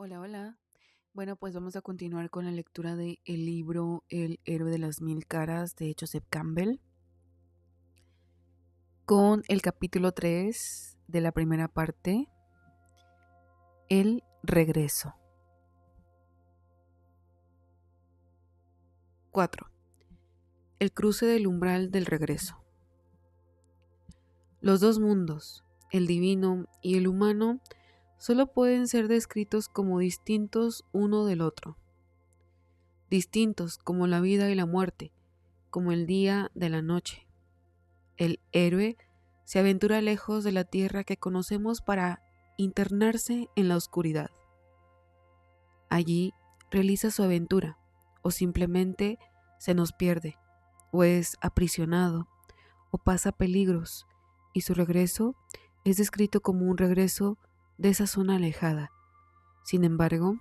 Hola, hola. Bueno, pues vamos a continuar con la lectura de el libro El héroe de las mil caras de Joseph Campbell, con el capítulo 3 de la primera parte, El regreso. 4. El cruce del umbral del regreso. Los dos mundos, el divino y el humano, solo pueden ser descritos como distintos uno del otro. Distintos como la vida y la muerte, como el día de la noche. El héroe se aventura lejos de la tierra que conocemos para internarse en la oscuridad. Allí realiza su aventura, o simplemente se nos pierde, o es aprisionado, o pasa peligros, y su regreso es descrito como un regreso de esa zona alejada. Sin embargo,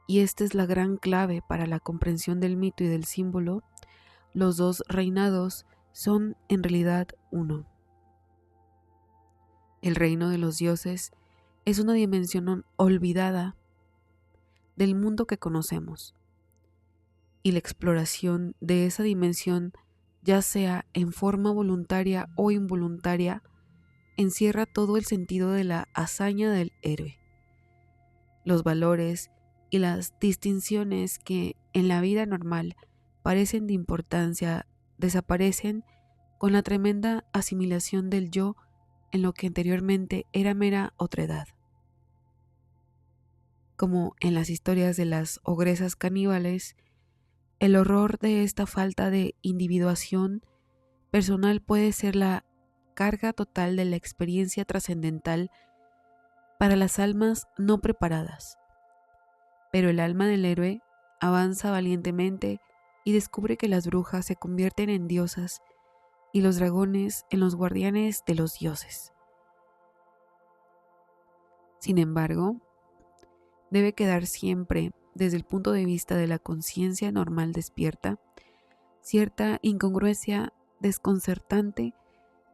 y esta es la gran clave para la comprensión del mito y del símbolo, los dos reinados son en realidad uno. El reino de los dioses es una dimensión olvidada del mundo que conocemos, y la exploración de esa dimensión, ya sea en forma voluntaria o involuntaria, encierra todo el sentido de la hazaña del héroe. Los valores y las distinciones que en la vida normal parecen de importancia desaparecen con la tremenda asimilación del yo en lo que anteriormente era mera otredad. Como en las historias de las ogresas caníbales, el horror de esta falta de individuación personal puede ser la carga total de la experiencia trascendental para las almas no preparadas. Pero el alma del héroe avanza valientemente y descubre que las brujas se convierten en diosas y los dragones en los guardianes de los dioses. Sin embargo, debe quedar siempre, desde el punto de vista de la conciencia normal despierta, cierta incongruencia desconcertante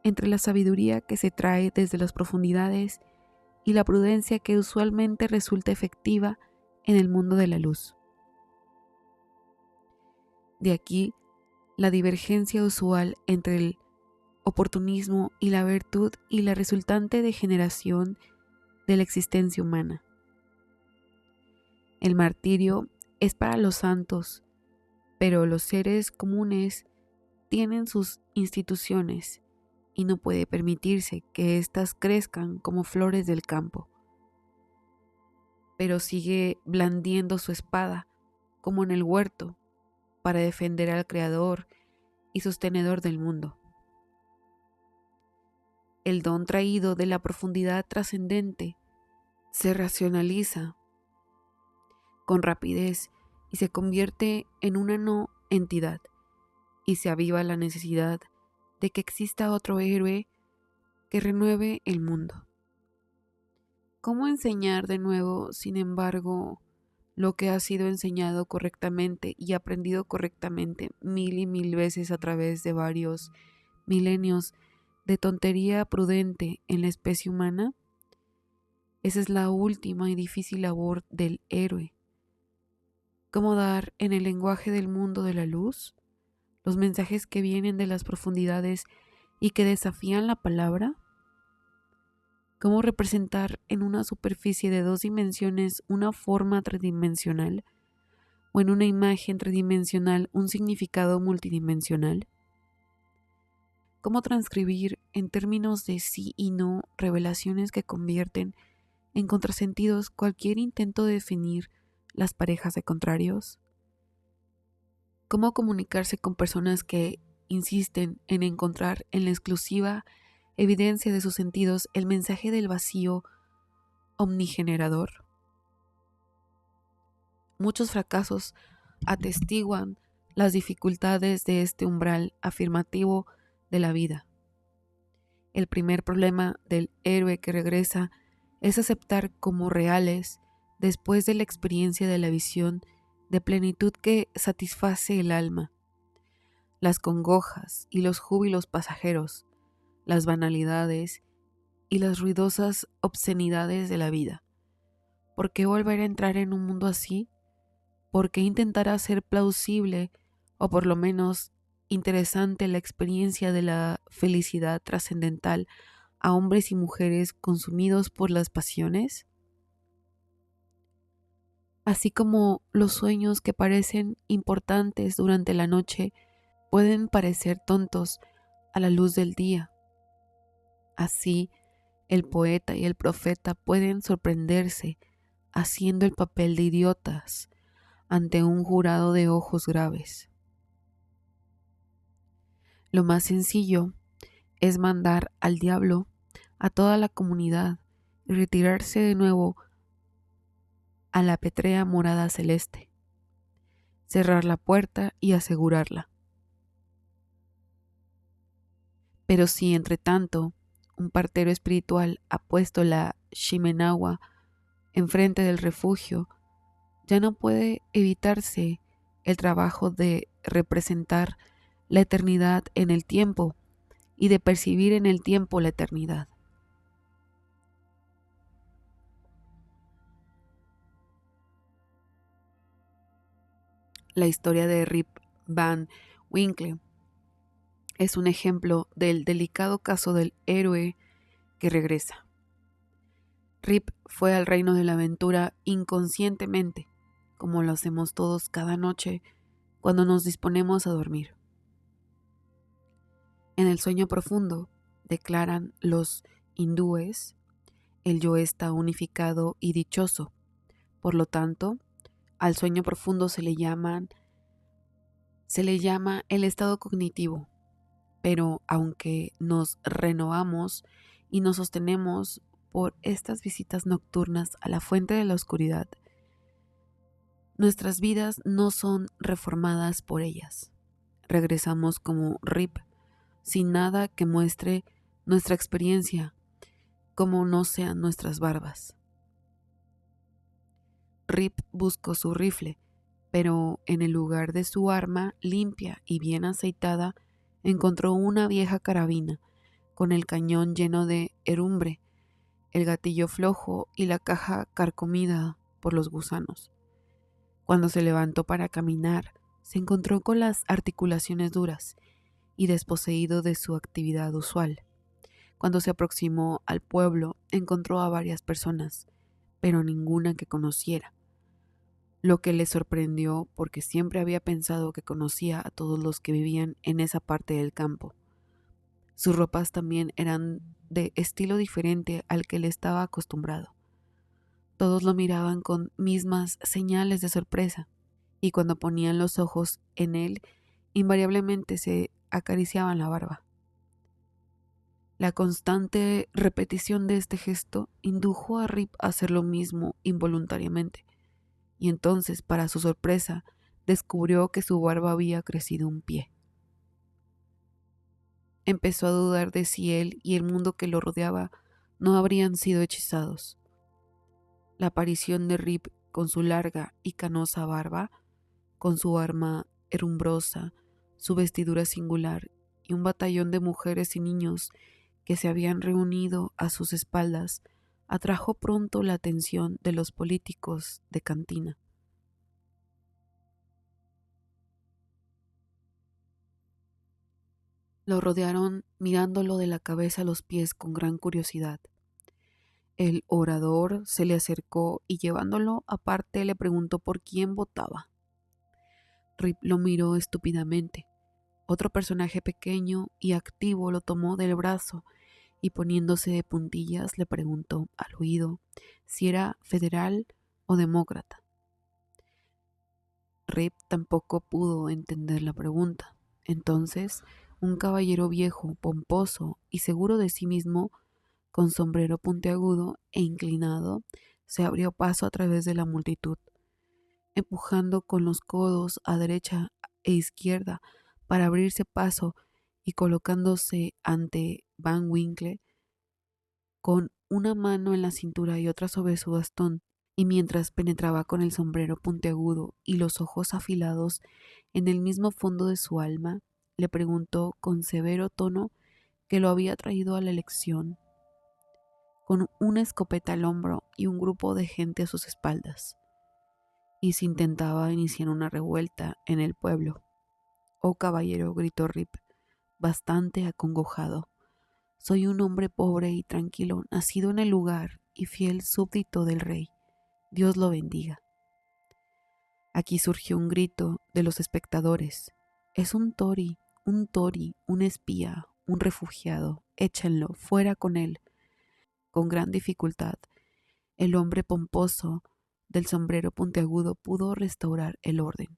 entre la sabiduría que se trae desde las profundidades y la prudencia que usualmente resulta efectiva en el mundo de la luz. De aquí la divergencia usual entre el oportunismo y la virtud y la resultante degeneración de la existencia humana. El martirio es para los santos, pero los seres comunes tienen sus instituciones y no puede permitirse que éstas crezcan como flores del campo. Pero sigue blandiendo su espada, como en el huerto, para defender al Creador y sostenedor del mundo. El don traído de la profundidad trascendente se racionaliza con rapidez y se convierte en una no entidad, y se aviva la necesidad de que exista otro héroe que renueve el mundo. ¿Cómo enseñar de nuevo, sin embargo, lo que ha sido enseñado correctamente y aprendido correctamente mil y mil veces a través de varios milenios de tontería prudente en la especie humana? Esa es la última y difícil labor del héroe. ¿Cómo dar en el lenguaje del mundo de la luz los mensajes que vienen de las profundidades y que desafían la palabra? ¿Cómo representar en una superficie de dos dimensiones una forma tridimensional o en una imagen tridimensional un significado multidimensional? ¿Cómo transcribir en términos de sí y no revelaciones que convierten en contrasentidos cualquier intento de definir las parejas de contrarios? ¿Cómo comunicarse con personas que insisten en encontrar en la exclusiva evidencia de sus sentidos el mensaje del vacío omnigenerador? Muchos fracasos atestiguan las dificultades de este umbral afirmativo de la vida. El primer problema del héroe que regresa es aceptar como reales, después de la experiencia de la visión de plenitud que satisface el alma, las congojas y los júbilos pasajeros, las banalidades y las ruidosas obscenidades de la vida, ¿Por qué volver a entrar en un mundo así? ¿Por qué intentar hacer plausible o por lo menos interesante la experiencia de la felicidad trascendental a hombres y mujeres consumidos por las pasiones? Así como los sueños que parecen importantes durante la noche pueden parecer tontos a la luz del día, así el poeta y el profeta pueden sorprenderse haciendo el papel de idiotas ante un jurado de ojos graves. Lo más sencillo es mandar al diablo a toda la comunidad y retirarse de nuevo a la pétrea morada celeste, cerrar la puerta y asegurarla. Pero si entre tanto un partero espiritual ha puesto la shimenawa enfrente del refugio, ya no puede evitarse el trabajo de representar la eternidad en el tiempo y de percibir en el tiempo la eternidad. La historia de Rip Van Winkle es un ejemplo del delicado caso del héroe que regresa. Rip fue al reino de la aventura inconscientemente, como lo hacemos todos cada noche cuando nos disponemos a dormir. En el sueño profundo, declaran los hindúes, el yo está unificado y dichoso. Por lo tanto, al sueño profundo se le llama el estado cognitivo. Pero aunque nos renovamos y nos sostenemos por estas visitas nocturnas a la fuente de la oscuridad, nuestras vidas no son reformadas por ellas. Regresamos como Rip, sin nada que muestre nuestra experiencia, como no sean nuestras barbas. Rip buscó su rifle, pero en el lugar de su arma limpia y bien aceitada, encontró una vieja carabina con el cañón lleno de herrumbre, el gatillo flojo y la caja carcomida por los gusanos. Cuando se levantó para caminar, se encontró con las articulaciones duras y desposeído de su actividad usual. Cuando se aproximó al pueblo, encontró a varias personas, pero ninguna que conociera, lo que le sorprendió porque siempre había pensado que conocía a todos los que vivían en esa parte del campo. Sus ropas también eran de estilo diferente al que le estaba acostumbrado. Todos lo miraban con mismas señales de sorpresa, y cuando ponían los ojos en él, invariablemente se acariciaban la barba. La constante repetición de este gesto indujo a Rip a hacer lo mismo involuntariamente, y entonces, para su sorpresa, descubrió que su barba había crecido un pie. Empezó a dudar de si él y el mundo que lo rodeaba no habrían sido hechizados. La aparición de Rip con su larga y canosa barba, con su arma herrumbrosa, su vestidura singular y un batallón de mujeres y niños que se habían reunido a sus espaldas, atrajo pronto la atención de los políticos de cantina. Lo rodearon mirándolo de la cabeza a los pies con gran curiosidad. El orador se le acercó y llevándolo aparte le preguntó por quién votaba. Rip lo miró estúpidamente. Otro personaje pequeño y activo lo tomó del brazo y poniéndose de puntillas le preguntó al oído si era federal o demócrata. Rip tampoco pudo entender la pregunta. Entonces, un caballero viejo, pomposo y seguro de sí mismo, con sombrero puntiagudo e inclinado, se abrió paso a través de la multitud, empujando con los codos a derecha e izquierda para abrirse paso y colocándose ante Van Winkle con una mano en la cintura y otra sobre su bastón, y mientras penetraba con el sombrero puntiagudo y los ojos afilados en el mismo fondo de su alma, le preguntó con severo tono qué lo había traído a la elección. con una escopeta al hombro y un grupo de gente a sus espaldas, y se intentaba iniciar una revuelta en el pueblo. «Oh caballero», gritó Rip, bastante acongojado, «soy un hombre pobre y tranquilo, nacido en el lugar y fiel súbdito del rey. Dios lo bendiga». Aquí surgió un grito de los espectadores. «Es un Tory, un espía, un refugiado. Échenlo, fuera con él». Con gran dificultad, el hombre pomposo del sombrero puntiagudo pudo restaurar el orden.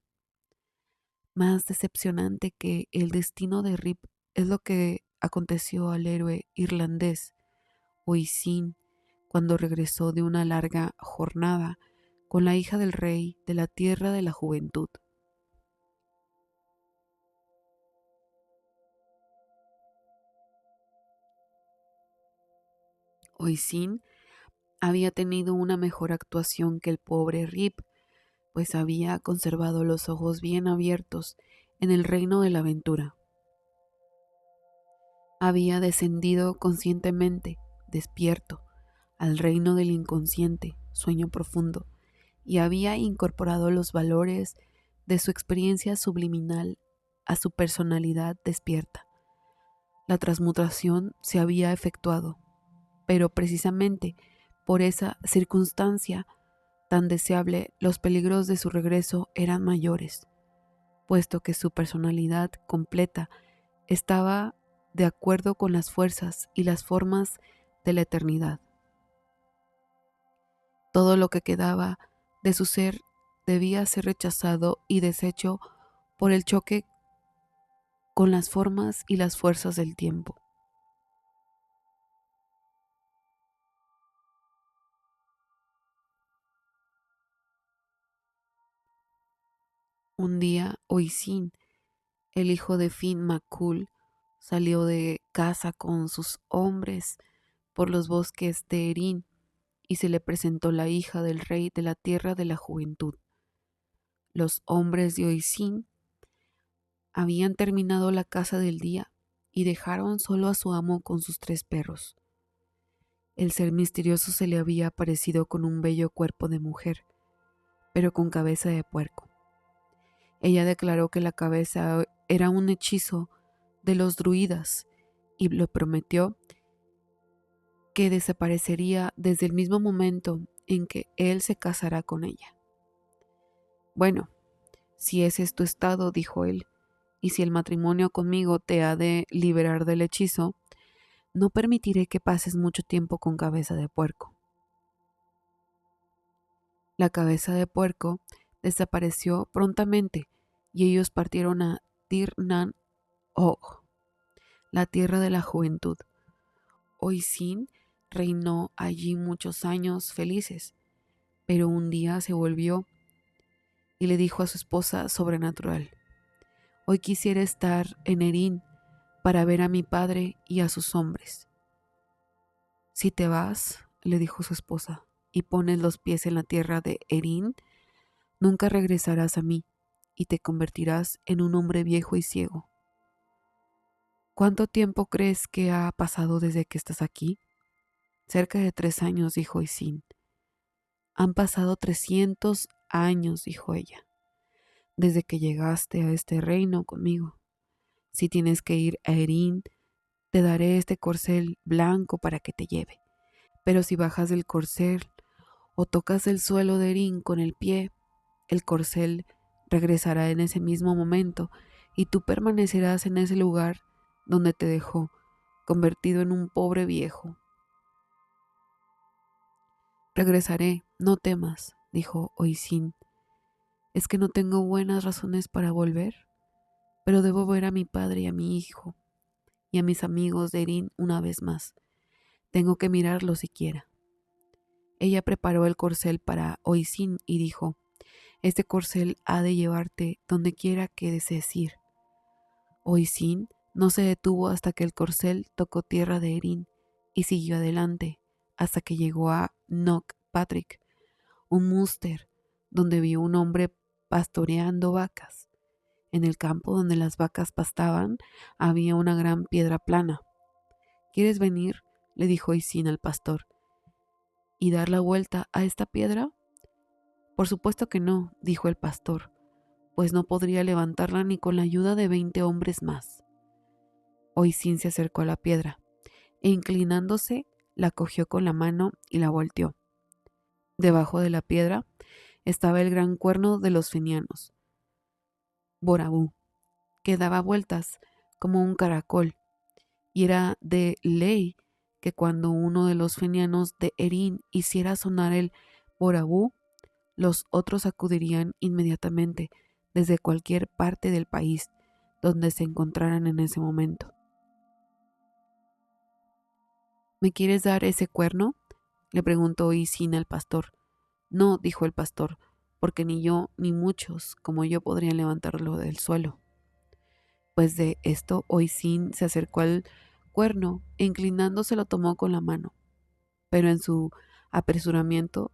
Más decepcionante que el destino de Rip es lo que aconteció al héroe irlandés Oisin cuando regresó de una larga jornada con la hija del rey de la tierra de la juventud. Oisin había tenido una mejor actuación que el pobre Rip, pues había conservado los ojos bien abiertos en el reino de la aventura. Había descendido conscientemente, despierto, al reino del inconsciente, sueño profundo, y había incorporado los valores de su experiencia subliminal a su personalidad despierta. La transmutación se había efectuado, pero precisamente por esa circunstancia tan deseable, los peligros de su regreso eran mayores, puesto que su personalidad completa estaba de acuerdo con las fuerzas y las formas de la eternidad. Todo lo que quedaba de su ser debía ser rechazado y deshecho por el choque con las formas y las fuerzas del tiempo. Un día, Oisin, el hijo de Finn McCool, salió de casa con sus hombres por los bosques de Erin y se le presentó la hija del rey de la tierra de la juventud. Los hombres de Oisin habían terminado la caza del día y dejaron solo a su amo con sus 3 perros. El ser misterioso se le había aparecido con un bello cuerpo de mujer, pero con cabeza de puerco. Ella declaró que la cabeza era un hechizo de los druidas y le prometió que desaparecería desde el mismo momento en que él se casara con ella. «Bueno, si ese es tu estado», dijo él, «y si el matrimonio conmigo te ha de liberar del hechizo, no permitiré que pases mucho tiempo con cabeza de puerco». La cabeza de puerco desapareció prontamente y ellos partieron a Tir Nan Og, la tierra de la juventud. Oisin reinó allí muchos años felices, pero un día se volvió y le dijo a su esposa sobrenatural: «Hoy quisiera estar en Erin para ver a mi padre y a sus hombres». «Si te vas», le dijo su esposa, «y pones los pies en la tierra de Erin, nunca regresarás a mí y te convertirás en un hombre viejo y ciego». «¿Cuánto tiempo crees que ha pasado desde que estás aquí?» «Cerca de 3 años», dijo Oisin. «Han pasado 300 años», dijo ella, «desde que llegaste a este reino conmigo. Si tienes que ir a Erin, te daré este corcel blanco para que te lleve. Pero si bajas del corcel o tocas el suelo de Erin con el pie, el corcel regresará en ese mismo momento y tú permanecerás en ese lugar donde te dejó, convertido en un pobre viejo». «Regresaré, no temas», dijo Oisin. «¿Es que no tengo buenas razones para volver? Pero debo ver a mi padre y a mi hijo y a mis amigos de Erin una vez más. Tengo que mirarlos siquiera». Ella preparó el corcel para Oisin y dijo: «Este corcel ha de llevarte donde quiera que desees ir». Oisin no se detuvo hasta que el corcel tocó tierra de Erin y siguió adelante hasta que llegó a Knock Patrick, un Munster, donde vio un hombre pastoreando vacas. En el campo donde las vacas pastaban había una gran piedra plana. «¿Quieres venir?», le dijo Oisin al pastor. y dar la vuelta a esta piedra? Por supuesto que no, dijo el pastor, pues no podría levantarla ni con la ayuda de 20 hombres más. Oisín se acercó a la piedra e inclinándose la cogió con la mano y la volteó. Debajo de la piedra estaba el gran cuerno de los fenianos, Borabú, que daba vueltas como un caracol, y era de ley que cuando uno de los fenianos de Erín hiciera sonar el Borabú, los otros acudirían inmediatamente desde cualquier parte del país donde se encontraran en ese momento. ¿Me quieres dar ese cuerno?, le preguntó Oisín al pastor. No, dijo el pastor, porque ni yo ni muchos como yo podrían levantarlo del suelo. Pues de esto Oisín se acercó al cuerno e inclinándose lo tomó con la mano, pero en su apresuramiento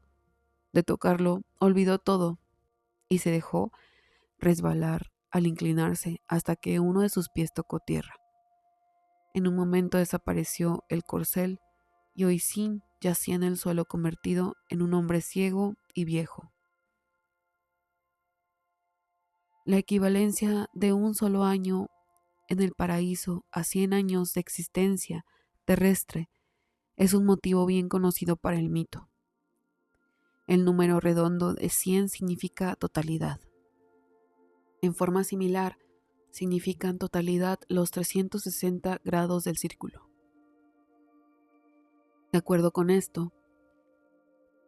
de tocarlo olvidó todo y se dejó resbalar al inclinarse hasta que uno de sus pies tocó tierra. En un momento desapareció el corcel y Oisín yacía en el suelo convertido en un hombre ciego y viejo. La equivalencia de un solo año en el paraíso a 100 años de existencia terrestre es un motivo bien conocido para el mito. El número redondo de 100 significa totalidad. En forma similar, significan totalidad los 360 grados del círculo. De acuerdo con esto,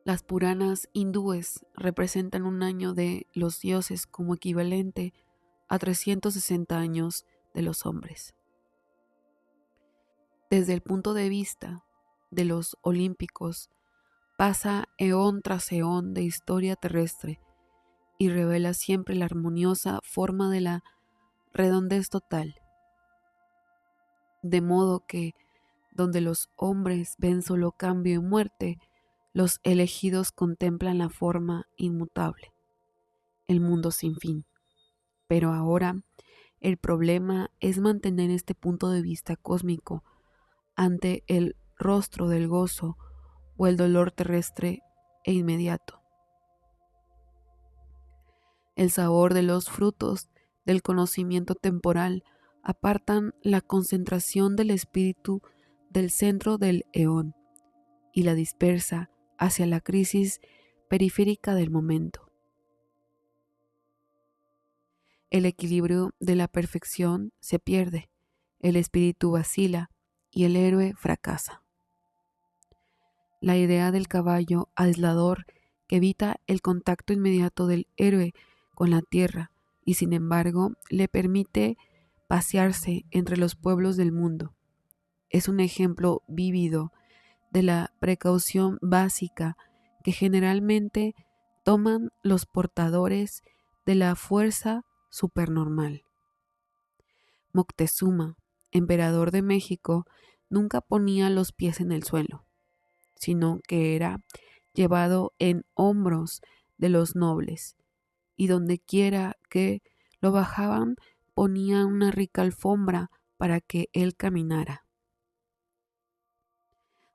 las Puranas hindúes representan un año de los dioses como equivalente a 360 años de los hombres. Desde el punto de vista de los olímpicos, pasa eón tras eón de historia terrestre y revela siempre la armoniosa forma de la redondez total. De modo que, donde los hombres ven solo cambio y muerte, los elegidos contemplan la forma inmutable, el mundo sin fin. Pero ahora, el problema es mantener este punto de vista cósmico ante el rostro del gozo o el dolor terrestre e inmediato. El sabor de los frutos del conocimiento temporal apartan la concentración del espíritu del centro del eón y la dispersa hacia la crisis periférica del momento. El equilibrio de la perfección se pierde, el espíritu vacila y el héroe fracasa. La idea del caballo aislador que evita el contacto inmediato del héroe con la tierra y sin embargo le permite pasearse entre los pueblos del mundo es un ejemplo vívido de la precaución básica que generalmente toman los portadores de la fuerza supernormal. Moctezuma, emperador de México, nunca ponía los pies en el suelo, sino que era llevado en hombros de los nobles, y dondequiera que lo bajaban ponía una rica alfombra para que él caminara.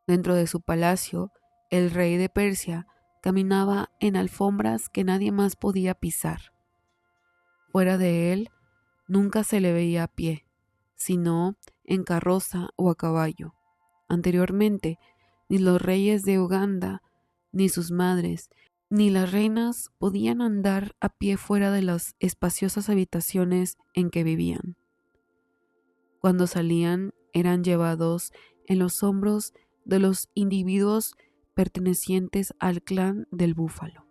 Dentro de su palacio, el rey de Persia caminaba en alfombras que nadie más podía pisar. Fuera de él, nunca se le veía a pie, sino en carroza o a caballo. Anteriormente, ni los reyes de Uganda, ni sus madres, ni las reinas podían andar a pie fuera de las espaciosas habitaciones en que vivían. Cuando salían, eran llevados en los hombros de los individuos pertenecientes al clan del búfalo,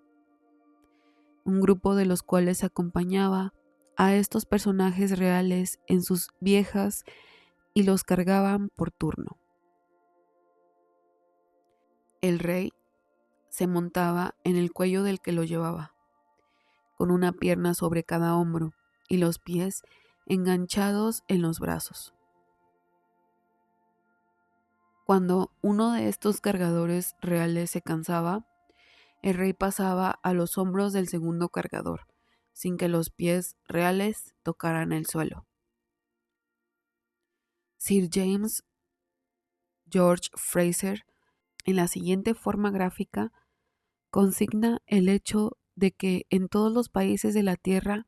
un grupo de los cuales acompañaba a estos personajes reales en sus viejas y los cargaban por turno. El rey se montaba en el cuello del que lo llevaba, con una pierna sobre cada hombro y los pies enganchados en los brazos. Cuando uno de estos cargadores reales se cansaba, el rey pasaba a los hombros del segundo cargador, sin que los pies reales tocaran el suelo. Sir James George Fraser En la siguiente forma gráfica consigna el hecho de que en todos los países de la tierra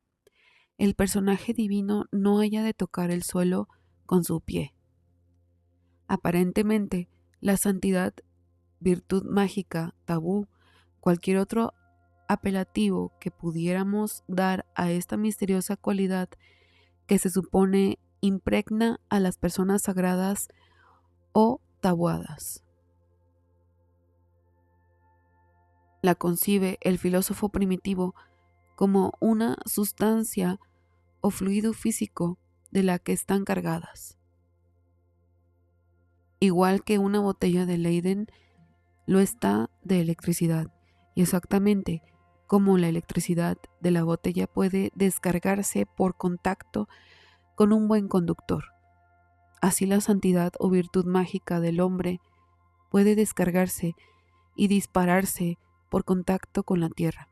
el personaje divino no haya de tocar el suelo con su pie. Aparentemente, la santidad, virtud mágica, tabú, cualquier otro apelativo que pudiéramos dar a esta misteriosa cualidad que se supone impregna a las personas sagradas o tabuadas. La concibe el filósofo primitivo como una sustancia o fluido físico de la que están cargadas. Igual que una botella de Leyden lo está de electricidad, y exactamente como la electricidad de la botella puede descargarse por contacto con un buen conductor, así la santidad o virtud mágica del hombre puede descargarse y dispararse por contacto con la tierra,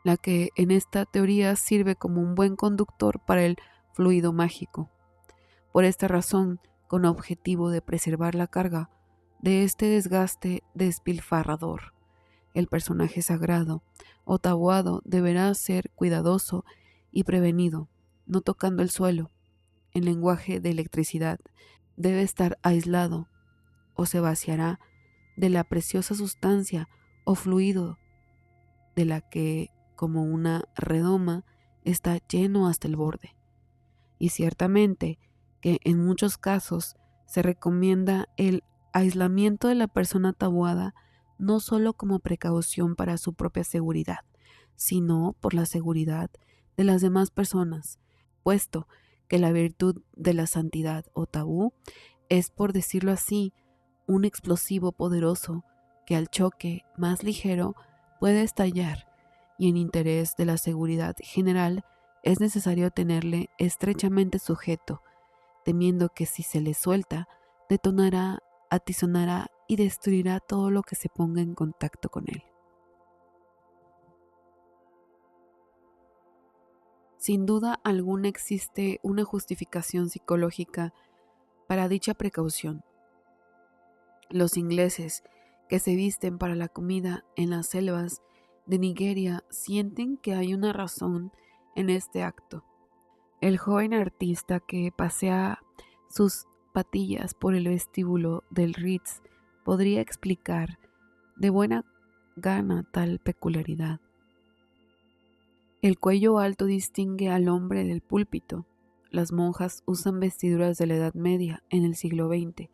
la que en esta teoría sirve como un buen conductor para el fluido mágico. Por esta razón, con objetivo de preservar la carga de este desgaste despilfarrador, el personaje sagrado o tabuado deberá ser cuidadoso y prevenido, no tocando el suelo. En lenguaje de electricidad, debe estar aislado o se vaciará de la preciosa sustancia o fluido de la que, como una redoma, está lleno hasta el borde. Y ciertamente que en muchos casos se recomienda el aislamiento de la persona tabuada no solo como precaución para su propia seguridad, sino por la seguridad de las demás personas, puesto que la virtud de la santidad o tabú es, por decirlo así, un explosivo poderoso que al choque más ligero puede estallar, y en interés de la seguridad general es necesario tenerle estrechamente sujeto, temiendo que si se le suelta, detonará, atizonará y destruirá todo lo que se ponga en contacto con él. Sin duda alguna existe una justificación psicológica para dicha precaución. Los ingleses que se visten para la comida en las selvas de Nigeria sienten que hay una razón en este acto. El joven artista que pasea sus patillas por el vestíbulo del Ritz podría explicar de buena gana tal peculiaridad. El cuello alto distingue al hombre del púlpito. Las monjas usan vestiduras de la Edad Media en el siglo XX.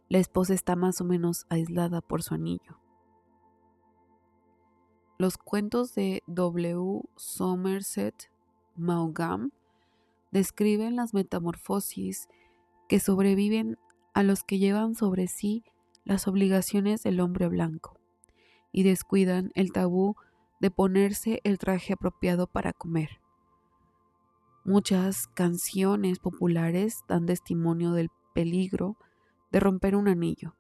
La esposa está más o menos aislada por su anillo. Los cuentos de W. Somerset Maugham describen las metamorfosis que sobreviven a los que llevan sobre sí las obligaciones del hombre blanco y descuidan el tabú de ponerse el traje apropiado para comer. Muchas canciones populares dan testimonio del peligro de romper un anillo,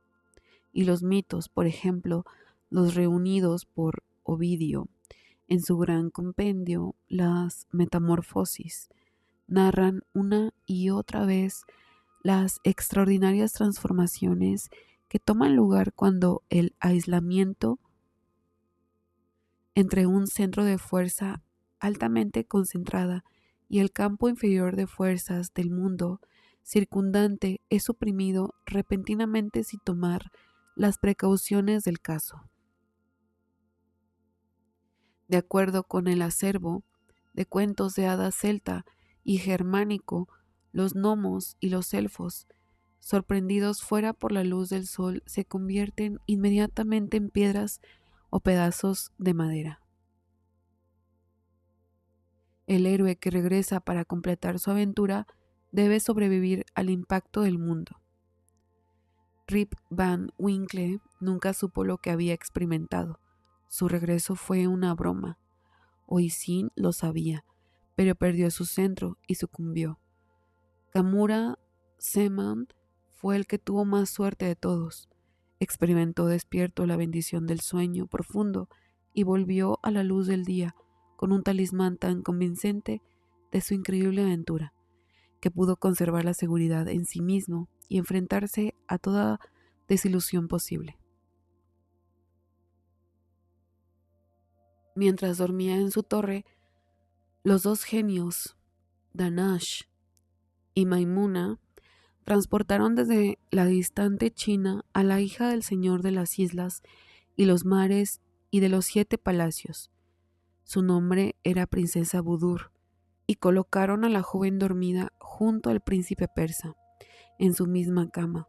y los mitos, por ejemplo, los reunidos por Ovidio en su gran compendio Las Metamorfosis, narran una y otra vez las extraordinarias transformaciones que toman lugar cuando el aislamiento entre un centro de fuerza altamente concentrada y el campo inferior de fuerzas del mundo circundante es suprimido repentinamente sin tomar las precauciones del caso. De acuerdo con el acervo de cuentos de hadas celta y germánico, los gnomos y los elfos, sorprendidos fuera por la luz del sol, se convierten inmediatamente en piedras o pedazos de madera. El héroe que regresa para completar su aventura debe sobrevivir al impacto del mundo. Rip Van Winkle nunca supo lo que había experimentado. Su regreso fue una broma. Oisin lo sabía, pero perdió su centro y sucumbió. Kamura Seman fue el que tuvo más suerte de todos. Experimentó despierto la bendición del sueño profundo y volvió a la luz del día con un talismán tan convincente de su increíble aventura, que pudo conservar la seguridad en sí mismo y enfrentarse a toda desilusión posible. Mientras dormía en su torre, los dos genios, Danash y Maimuna, transportaron desde la distante China a la hija del señor de las islas y los mares y de los 7 palacios. Su nombre era Princesa Budur, y colocaron a la joven dormida junto al príncipe persa, en su misma cama.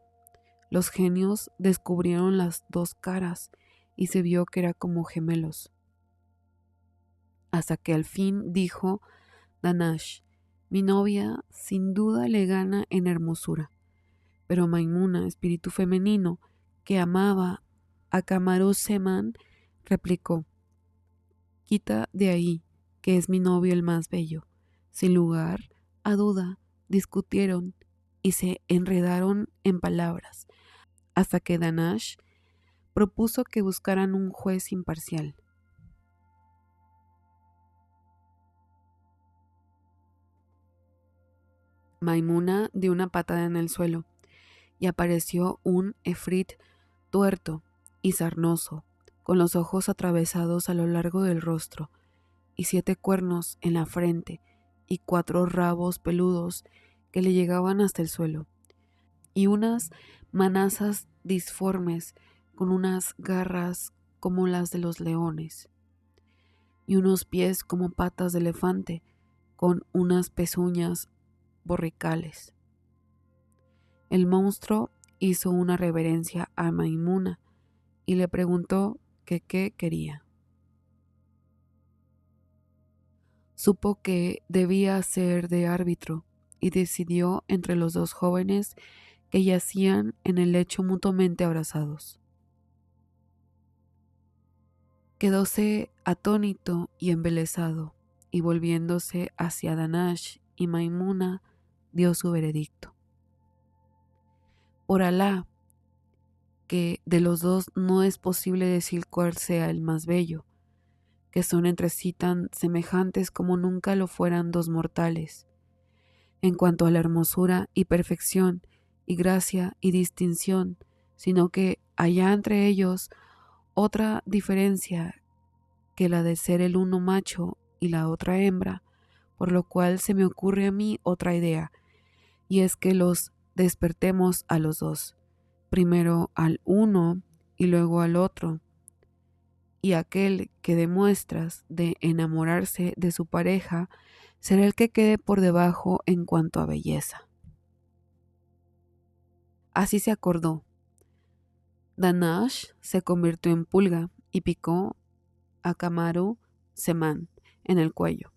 Los genios descubrieron las 2 caras y se vio que eran como gemelos. Hasta que al fin dijo Danash: mi novia sin duda le gana en hermosura. Pero Maimuna, espíritu femenino, que amaba a Camaruzzaman, replicó: quita de ahí, que es mi novio el más bello. Sin lugar a duda, discutieron y se enredaron en palabras, hasta que Danash propuso que buscaran un juez imparcial. Maimuna dio una patada en el suelo y apareció un efrit tuerto y sarnoso, con los ojos atravesados a lo largo del rostro y 7 cuernos en la frente y 4 rabos peludos que le llegaban hasta el suelo, y unas manazas disformes con unas garras como las de los leones, y unos pies como patas de elefante con unas pezuñas borricales. El monstruo hizo una reverencia a Maimuna y le preguntó que qué quería. Supo que debía ser de árbitro y decidió entre los 2 jóvenes que yacían en el lecho mutuamente abrazados. Quedóse atónito y embelesado, y volviéndose hacia Danash y Maimuna, dio su veredicto: por Alá, que de los 2 no es posible decir cuál sea el más bello, que son entre sí tan semejantes como nunca lo fueran 2 mortales, en cuanto a la hermosura y perfección y gracia y distinción, sino que hay entre ellos otra diferencia, que la de ser el uno macho y la otra hembra, por lo cual se me ocurre a mí otra idea, y es que los despertemos a los 2, primero al uno y luego al otro, y aquel que demuestras de enamorarse de su pareja será el que quede por debajo en cuanto a belleza. Así se acordó. Danash se convirtió en pulga y picó a Camaruzzaman en el cuello.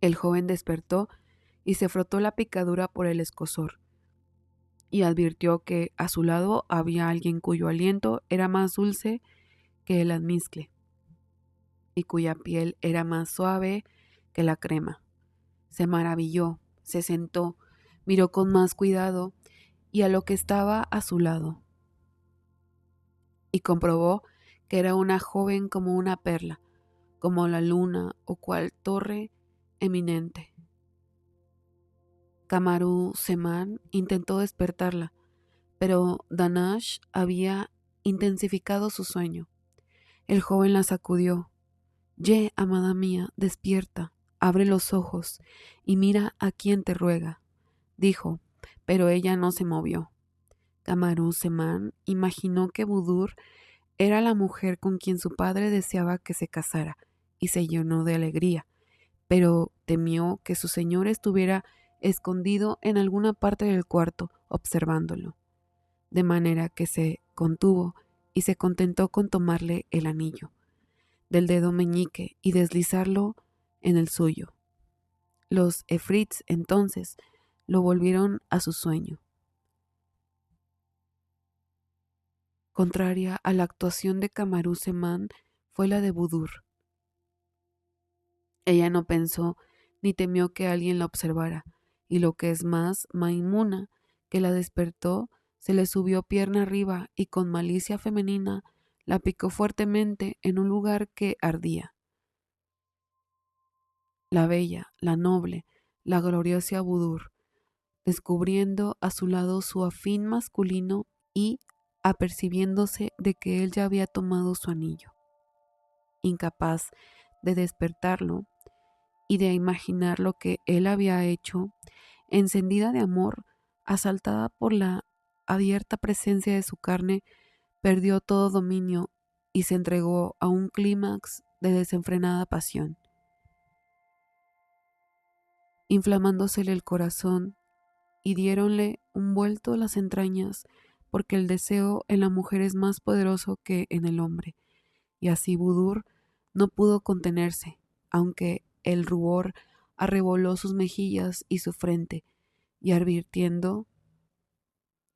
El joven despertó y se frotó la picadura por el escozor, y advirtió que a su lado había alguien cuyo aliento era más dulce que el almizcle y cuya piel era más suave que la crema. Se maravilló, se sentó, miró con más cuidado y a lo que estaba a su lado, y comprobó que era una joven como una perla, como la luna o cual torre eminente. Camaruzzaman intentó despertarla, pero Danash había intensificado su sueño. El joven la sacudió. «Ye, amada mía, despierta, abre los ojos y mira a quien te ruega», dijo, pero ella no se movió. Camaruzzaman imaginó que Budur era la mujer con quien su padre deseaba que se casara y se llenó de alegría, pero temió que su señor estuviera escondido en alguna parte del cuarto observándolo, de manera que se contuvo y se contentó con tomarle el anillo del dedo meñique y deslizarlo en el suyo. Los efrits entonces lo volvieron a su sueño. Contraria a la actuación de Camaruzzaman fue la de Budur. Ella no pensó ni temió que alguien la observara, y lo que es más, Maimuna, que la despertó, se le subió pierna arriba y con malicia femenina la picó fuertemente en un lugar que ardía. La bella, la noble, la gloriosa Budur, descubriendo a su lado su afín masculino y apercibiéndose de que él ya había tomado su anillo. Incapaz de despertarlo y de imaginar lo que él había hecho, encendida de amor, asaltada por la abierta presencia de su carne, perdió todo dominio y se entregó a un clímax de desenfrenada pasión. Inflamándosele el corazón y diéronle un vuelto las entrañas, porque el deseo en la mujer es más poderoso que en el hombre, y así Budur no pudo contenerse, aunque el rubor arreboló sus mejillas y su frente, y advirtiendo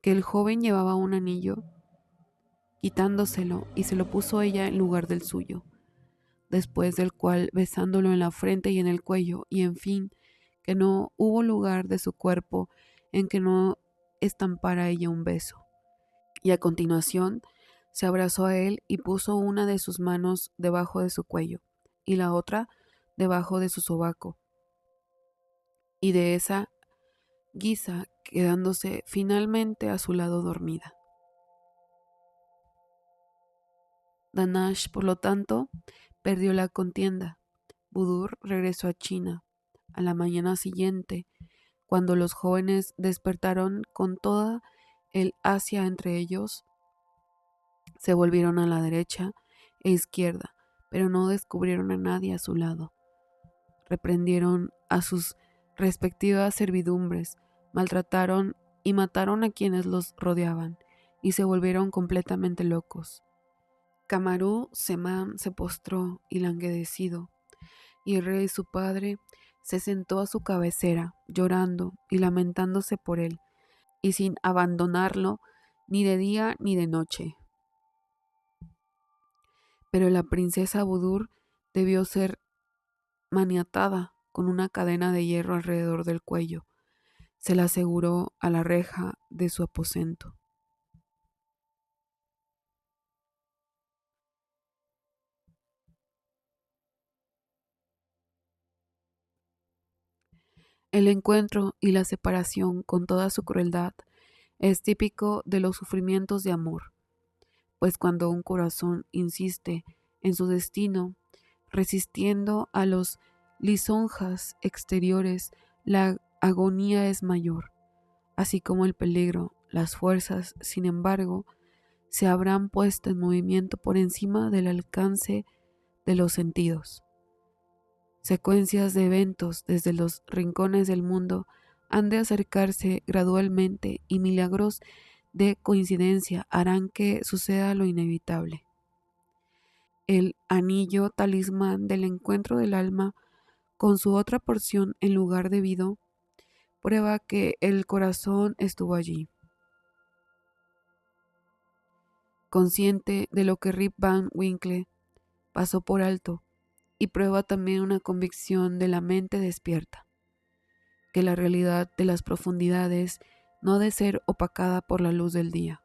que el joven llevaba un anillo, quitándoselo y se lo puso ella en lugar del suyo, después del cual besándolo en la frente y en el cuello, y en fin, que no hubo lugar de su cuerpo en que no estampara ella un beso. Y a continuación se abrazó a él y puso una de sus manos debajo de su cuello y la otra debajo de su sobaco, y de esa guisa quedándose finalmente a su lado dormida. Danash, por lo tanto, perdió la contienda. Budur regresó a China. A la mañana siguiente, cuando los jóvenes despertaron con toda el Asia entre ellos, se volvieron a la derecha e izquierda, pero no descubrieron a nadie a su lado. Reprendieron a sus respectivas servidumbres, maltrataron y mataron a quienes los rodeaban, y se volvieron completamente locos. Camarú Semán se postró y languidecido, y el rey su padre se sentó a su cabecera, llorando y lamentándose por él, y sin abandonarlo ni de día ni de noche. Pero la princesa Budur debió ser maniatada con una cadena de hierro alrededor del cuello. Se la aseguró a la reja de su aposento. El encuentro y la separación, con toda su crueldad, es típico de los sufrimientos de amor, pues cuando un corazón insiste en su destino, resistiendo a los lisonjas exteriores, la agonía es mayor, así como el peligro. Las fuerzas, sin embargo, se habrán puesto en movimiento por encima del alcance de los sentidos. Secuencias de eventos desde los rincones del mundo han de acercarse gradualmente y milagros de coincidencia harán que suceda lo inevitable. El anillo talismán del encuentro del alma con su otra porción en lugar debido prueba que el corazón estuvo allí. Consciente de lo que Rip Van Winkle pasó por alto, y prueba también una convicción de la mente despierta, que la realidad de las profundidades no ha de ser opacada por la luz del día.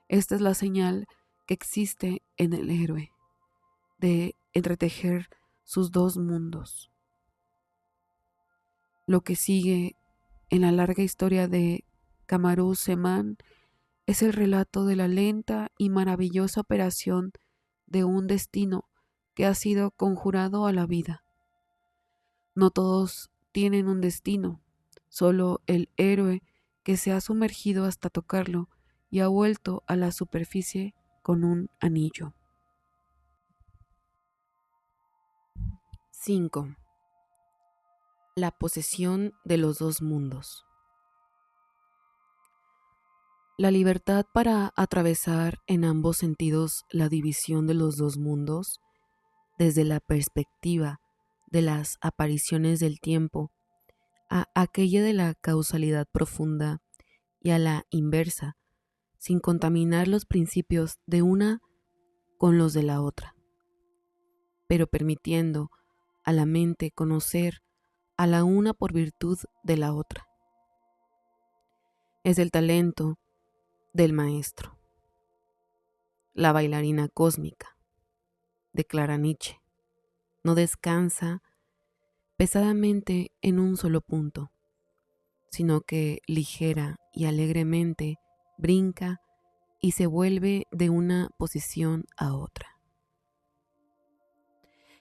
Esta es la señal que existe en el héroe, de entretejer sus dos mundos. Lo que sigue en la larga historia de Camarú Semán es el relato de la lenta y maravillosa operación de un destino que ha sido conjurado a la vida. No todos tienen un destino, solo el héroe que se ha sumergido hasta tocarlo y ha vuelto a la superficie con un anillo. 5. La posesión de los dos mundos. La libertad para atravesar en ambos sentidos la división de los dos mundos, desde la perspectiva de las apariciones del tiempo a aquella de la causalidad profunda y a la inversa, sin contaminar los principios de una con los de la otra, pero permitiendo a la mente conocer a la una por virtud de la otra. Es el talento del maestro, la bailarina cósmica, declara Nietzsche, no descansa pesadamente en un solo punto, sino que ligera y alegremente brinca y se vuelve de una posición a otra.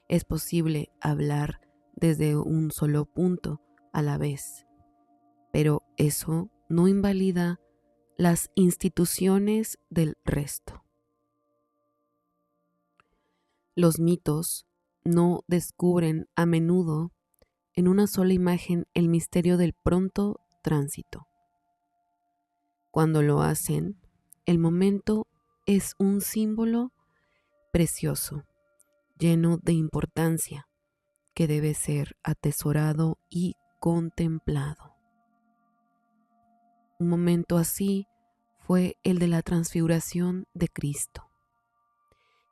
Es posible hablar desde un solo punto a la vez, pero eso no invalida las instituciones del resto. Los mitos no descubren a menudo en una sola imagen el misterio del pronto tránsito. Cuando lo hacen, el momento es un símbolo precioso, lleno de importancia, que debe ser atesorado y contemplado. Un momento así fue el de la transfiguración de Cristo.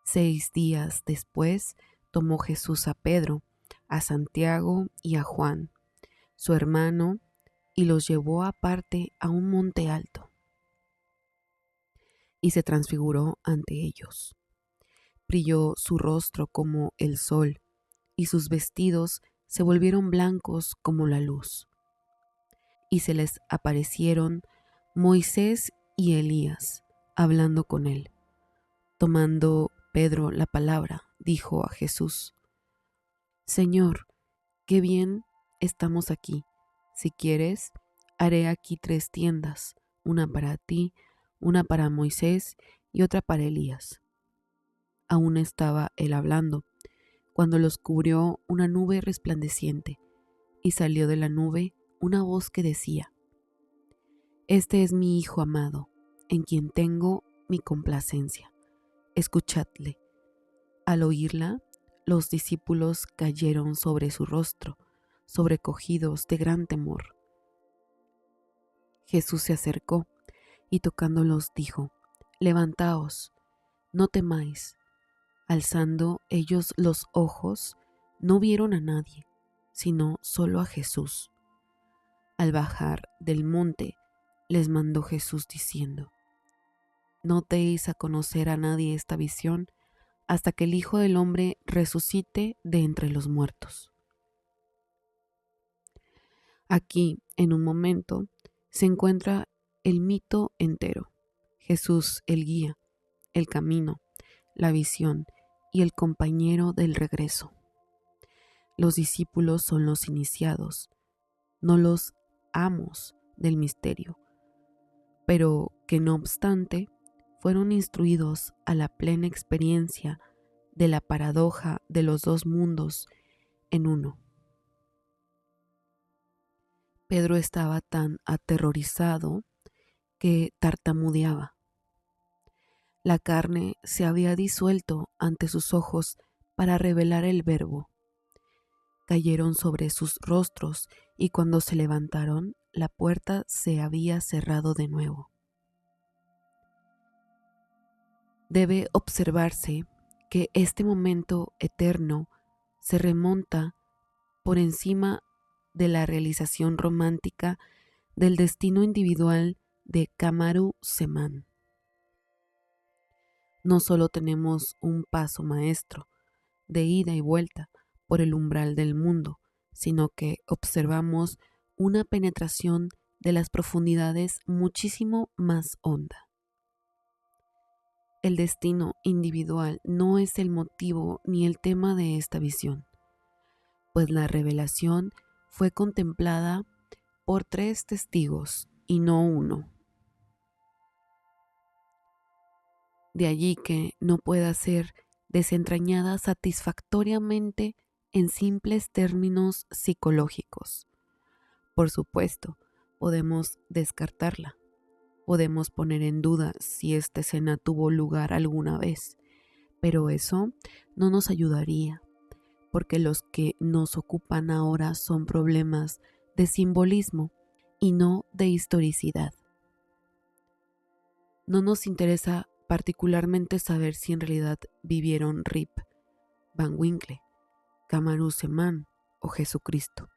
6 días después tomó Jesús a Pedro, a Santiago y a Juan, su hermano, y los llevó aparte a un monte alto, y se transfiguró ante ellos. Brilló su rostro como el sol, y sus vestidos se volvieron blancos como la luz. Y se les aparecieron Moisés y Elías, hablando con él. Tomando Pedro la palabra, dijo a Jesús: Señor, qué bien estamos aquí. Si quieres, haré aquí 3 tiendas, una para ti, una para Moisés y otra para Elías. Aún estaba él hablando, cuando los cubrió una nube resplandeciente, y salió de la nube una voz que decía: Este es mi Hijo amado, en quien tengo mi complacencia. Escuchadle. Al oírla, los discípulos cayeron sobre su rostro, sobrecogidos de gran temor. Jesús se acercó y tocándolos dijo: Levantaos, no temáis. Alzando ellos los ojos, no vieron a nadie, sino solo a Jesús. Al bajar del monte, les mandó Jesús diciendo: No deis a conocer a nadie esta visión hasta que el Hijo del Hombre resucite de entre los muertos. Aquí, en un momento, se encuentra el mito entero. Jesús, el guía, el camino, la visión y el compañero del regreso. Los discípulos son los iniciados, no los amos del misterio, pero que no obstante fueron instruidos a la plena experiencia de la paradoja de los 2 mundos en uno. Pedro estaba tan aterrorizado que tartamudeaba. La carne se había disuelto ante sus ojos para revelar el verbo. Cayeron sobre sus rostros y cuando se levantaron, la puerta se había cerrado de nuevo. Debe observarse que este momento eterno se remonta por encima de la realización romántica del destino individual de Kamaru Zeman. No solo tenemos un paso maestro de ida y vuelta por el umbral del mundo, sino que observamos una penetración de las profundidades muchísimo más honda. El destino individual no es el motivo ni el tema de esta visión, pues la revelación fue contemplada por 3 testigos y no 1. De allí que no pueda ser desentrañada satisfactoriamente en simples términos psicológicos. Por supuesto, podemos descartarla. Podemos poner en duda si esta escena tuvo lugar alguna vez, pero eso no nos ayudaría, porque los que nos ocupan ahora son problemas de simbolismo y no de historicidad. No nos interesa particularmente saber si en realidad vivieron Rip Van Winkle, Kamaru Zeman o Jesucristo.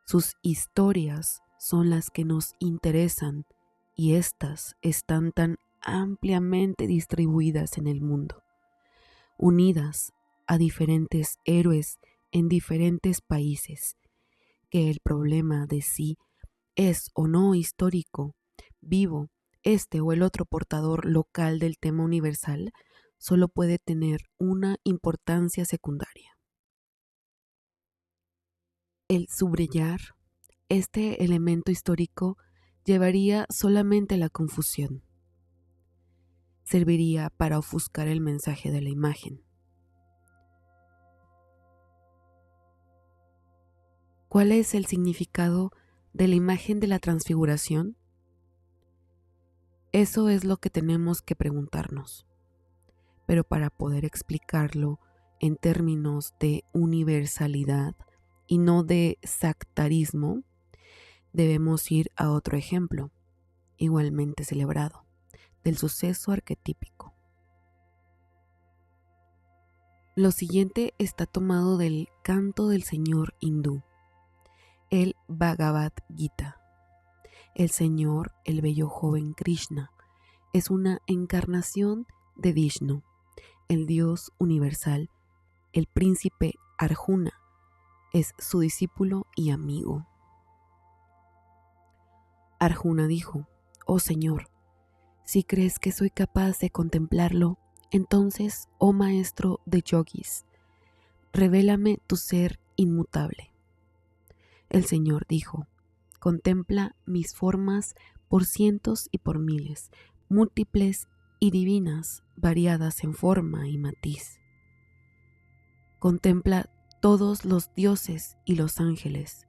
Sus historias son las que nos interesan y éstas están tan ampliamente distribuidas en el mundo, unidas a diferentes héroes en diferentes países, que el problema de si es o no histórico, vivo este o el otro portador local del tema universal solo puede tener una importancia secundaria. El subrayar este elemento histórico llevaría solamente a la confusión. Serviría para ofuscar el mensaje de la imagen. ¿Cuál es el significado de la imagen de la transfiguración? Eso es lo que tenemos que preguntarnos. Pero para poder explicarlo en términos de universalidad y no de sectarismo, debemos ir a otro ejemplo, igualmente celebrado, del suceso arquetípico. Lo siguiente está tomado del canto del Señor hindú, el Bhagavad Gita. El Señor, el bello joven Krishna, es una encarnación de Vishnu, el Dios universal. El príncipe Arjuna es su discípulo y amigo. Arjuna dijo: «Oh Señor, si crees que soy capaz de contemplarlo, entonces, oh maestro de yogis, revélame tu ser inmutable». El Señor dijo: «Contempla mis formas por cientos y por miles, múltiples y divinas, variadas en forma y matiz. Contempla todos los dioses y los ángeles.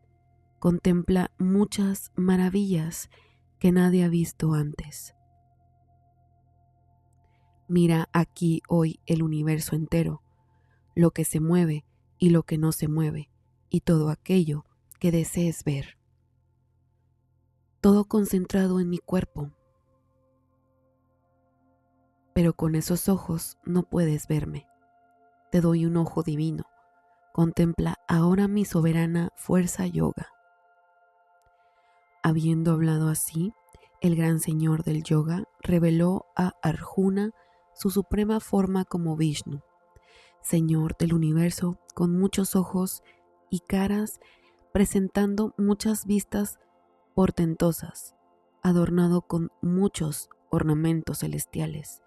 Contempla muchas maravillas que nadie ha visto antes. Mira aquí hoy el universo entero, lo que se mueve y lo que no se mueve, y todo aquello que desees ver. Todo concentrado en mi cuerpo. Pero con esos ojos no puedes verme. Te doy un ojo divino. Contempla ahora mi soberana fuerza yoga». Habiendo hablado así, el gran señor del yoga reveló a Arjuna su suprema forma como Vishnu, Señor del universo, con muchos ojos y caras, presentando muchas vistas portentosas, adornado con muchos ornamentos celestiales,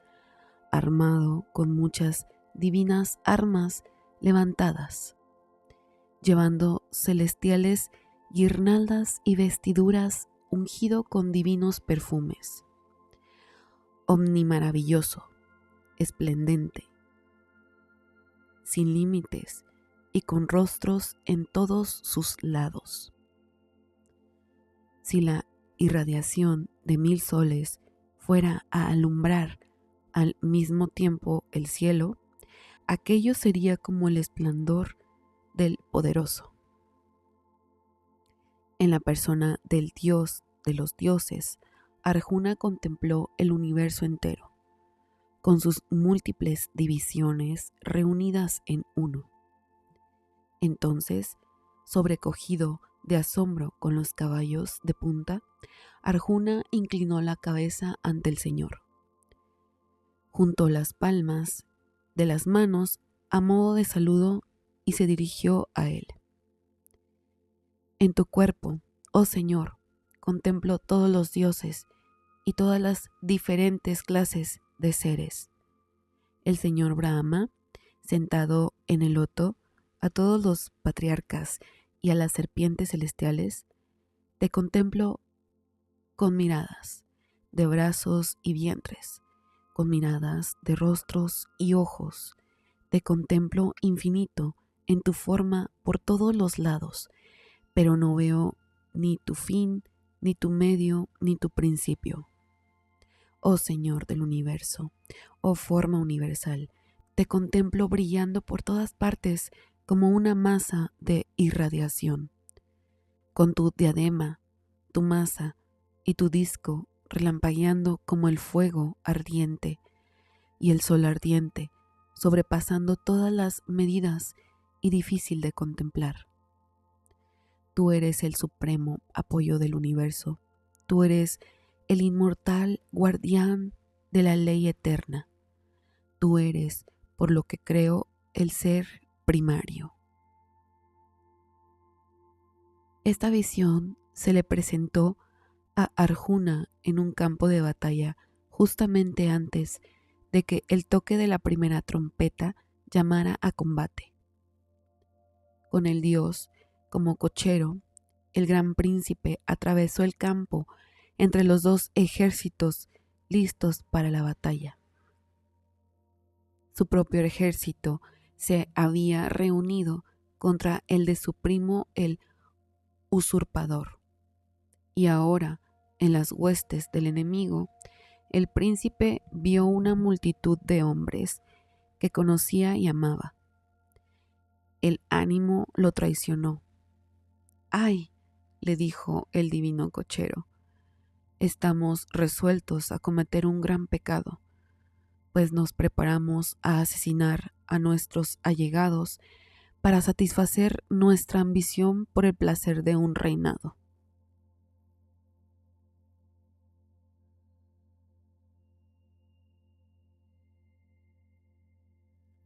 armado con muchas divinas armas levantadas, llevando celestiales guirnaldas y vestiduras, ungido con divinos perfumes, omnimaravilloso, esplendente, sin límites y con rostros en todos sus lados. Si la irradiación de 1000 soles fuera a alumbrar al mismo tiempo el cielo, aquello sería como el esplendor del poderoso. En la persona del Dios de los dioses, Arjuna contempló el universo entero, con sus múltiples divisiones reunidas en uno. Entonces, sobrecogido de asombro con los caballos de punta, Arjuna inclinó la cabeza ante el Señor. Juntó las palmas de las manos a modo de saludo y se dirigió a él. «En tu cuerpo, oh Señor, contemplo todos los dioses y todas las diferentes clases de seres. El Señor Brahma, sentado en el loto, a todos los patriarcas y a las serpientes celestiales, te contemplo con miradas de brazos y vientres, con miradas de rostros y ojos. Te contemplo infinito en tu forma por todos los lados, pero no veo ni tu fin, ni tu medio, ni tu principio. Oh Señor del universo, oh forma universal, te contemplo brillando por todas partes como una masa de irradiación. Con tu diadema, tu masa y tu disco relampagueando como el fuego ardiente y el sol ardiente, sobrepasando todas las medidas y difícil de contemplar. Tú eres el supremo apoyo del universo. Tú eres el inmortal guardián de la ley eterna. Tú eres, por lo que creo, el ser primario. Esta visión se le presentó a Arjuna en un campo de batalla justamente antes de que el toque de la primera trompeta llamara a combate. Con el dios como cochero, el gran príncipe atravesó el campo entre los dos ejércitos listos para la batalla. Su propio ejército se había reunido contra el de su primo el usurpador, y ahora, en las huestes del enemigo, el príncipe vio una multitud de hombres que conocía y amaba. El ánimo lo traicionó. ¡Ay!, le dijo el divino cochero, estamos resueltos a cometer un gran pecado, pues nos preparamos a asesinar a nuestros allegados para satisfacer nuestra ambición por el placer de un reinado.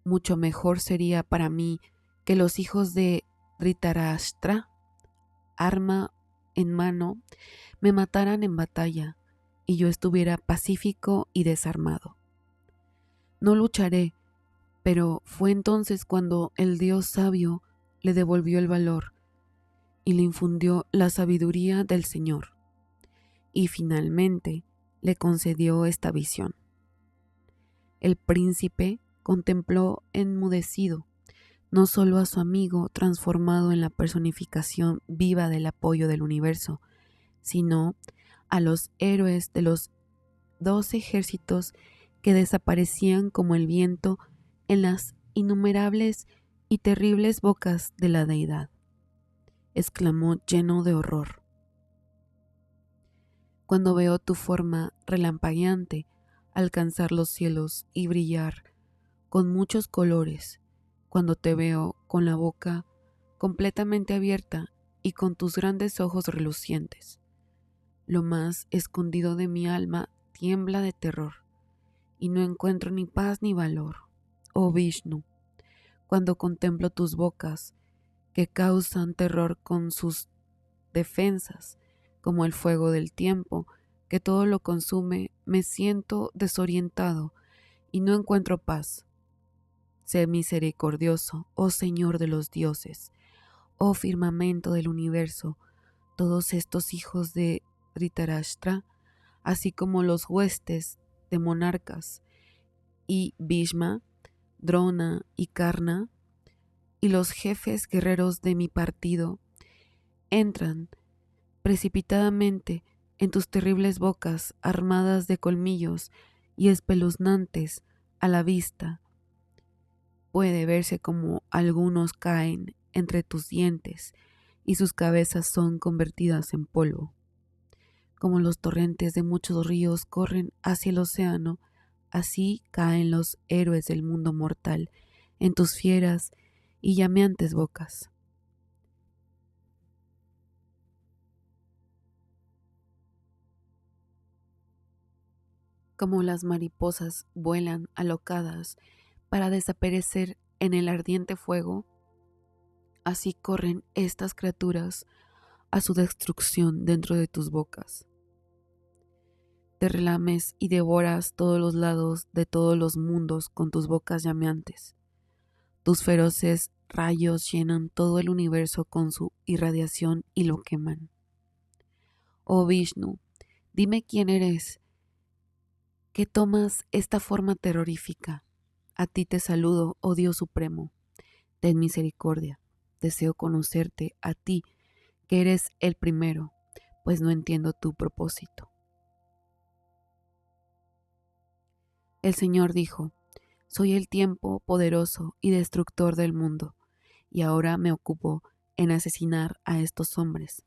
Mucho mejor sería para mí que los hijos de Dhritarashtra, arma en mano, me mataran en batalla y yo estuviera pacífico y desarmado. No lucharé, pero fue entonces cuando el Dios sabio le devolvió el valor y le infundió la sabiduría del Señor, y finalmente le concedió esta visión. El príncipe contempló enmudecido no solo a su amigo transformado en la personificación viva del apoyo del universo, sino a los héroes de los 2 ejércitos que desaparecían como el viento en las innumerables y terribles bocas de la deidad. Exclamó lleno de horror. Cuando veo tu forma relampagueante alcanzar los cielos y brillar con muchos colores, cuando te veo con la boca completamente abierta y con tus grandes ojos relucientes, lo más escondido de mi alma tiembla de terror y no encuentro ni paz ni valor, oh Vishnu, cuando contemplo tus bocas que causan terror con sus defensas, como el fuego del tiempo que todo lo consume. Me siento desorientado y no encuentro paz. Sé misericordioso, oh Señor de los dioses, oh firmamento del universo. Todos estos hijos de Dhritarashtra, así como los huestes de monarcas, y Bhishma, Drona y Karna, y los jefes guerreros de mi partido, entran precipitadamente en tus terribles bocas armadas de colmillos y espeluznantes a la vista. Puede verse como algunos caen entre tus dientes y sus cabezas son convertidas en polvo. Como los torrentes de muchos ríos corren hacia el océano, así caen los héroes del mundo mortal en tus fieras y llameantes bocas. Como las mariposas vuelan alocadas para desaparecer en el ardiente fuego, así corren estas criaturas a su destrucción dentro de tus bocas. Te relames y devoras todos los lados de todos los mundos con tus bocas llameantes. Tus feroces rayos llenan todo el universo con su irradiación y lo queman. Oh Vishnu, dime quién eres, que tomas esta forma terrorífica. A ti te saludo, oh Dios supremo. Ten misericordia. Deseo conocerte a ti, que eres el primero, pues no entiendo tu propósito. El Señor dijo: soy el tiempo poderoso y destructor del mundo, y ahora me ocupo en asesinar a estos hombres.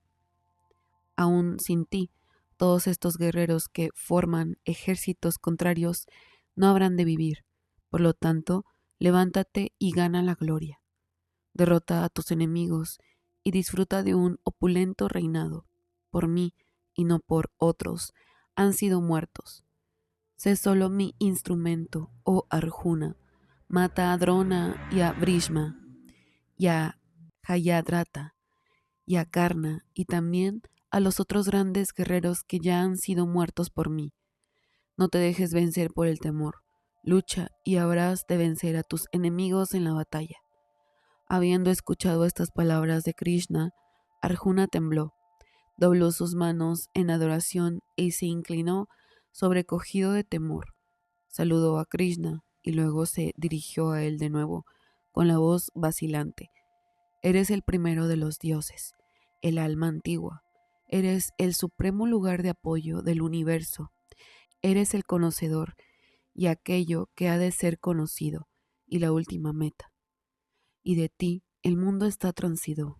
Aún sin ti, todos estos guerreros que forman ejércitos contrarios no habrán de vivir. Por lo tanto, levántate y gana la gloria. Derrota a tus enemigos y disfruta de un opulento reinado. Por mí, y no por otros, han sido muertos. Sé solo mi instrumento, oh Arjuna. Mata a Drona y a Bhishma, y a Jayadratha, y a Karna, y también a los otros grandes guerreros que ya han sido muertos por mí. No te dejes vencer por el temor. Lucha y habrás de vencer a tus enemigos en la batalla. Habiendo escuchado estas palabras de Krishna, Arjuna tembló, dobló sus manos en adoración y se inclinó sobrecogido de temor. Saludó a Krishna y luego se dirigió a él de nuevo, con la voz vacilante. Eres el primero de los dioses, el alma antigua. Eres el supremo lugar de apoyo del universo. Eres el conocedor y aquello que ha de ser conocido, y la última meta. Y de ti el mundo está transido.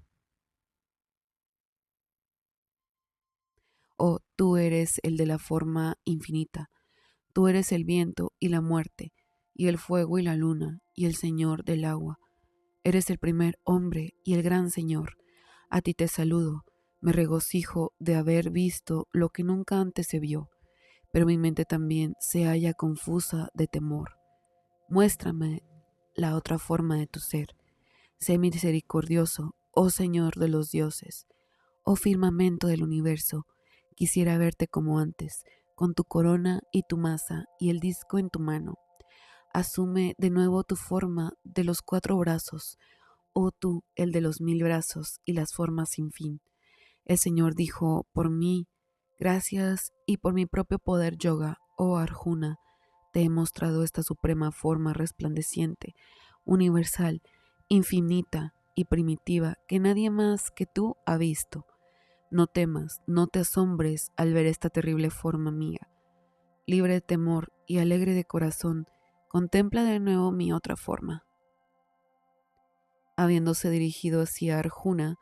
Oh, tú eres el de la forma infinita. Tú eres el viento y la muerte, y el fuego y la luna, y el Señor del agua. Eres el primer hombre y el gran Señor. A ti te saludo, me regocijo de haber visto lo que nunca antes se vio, pero mi mente también se halla confusa de temor. Muéstrame la otra forma de tu ser. Sé misericordioso, oh Señor de los dioses, oh firmamento del universo. Quisiera verte como antes, con tu corona y tu masa y el disco en tu mano. Asume de nuevo tu forma de los 4 brazos, oh tú, el de los 1000 brazos y las formas sin fin. El Señor dijo, por mí, gracias y por mi propio poder yoga, oh Arjuna, te he mostrado esta suprema forma resplandeciente, universal, infinita y primitiva que nadie más que tú ha visto. No temas, no te asombres al ver esta terrible forma mía. Libre de temor y alegre de corazón, contempla de nuevo mi otra forma. Habiéndose dirigido hacia Arjuna,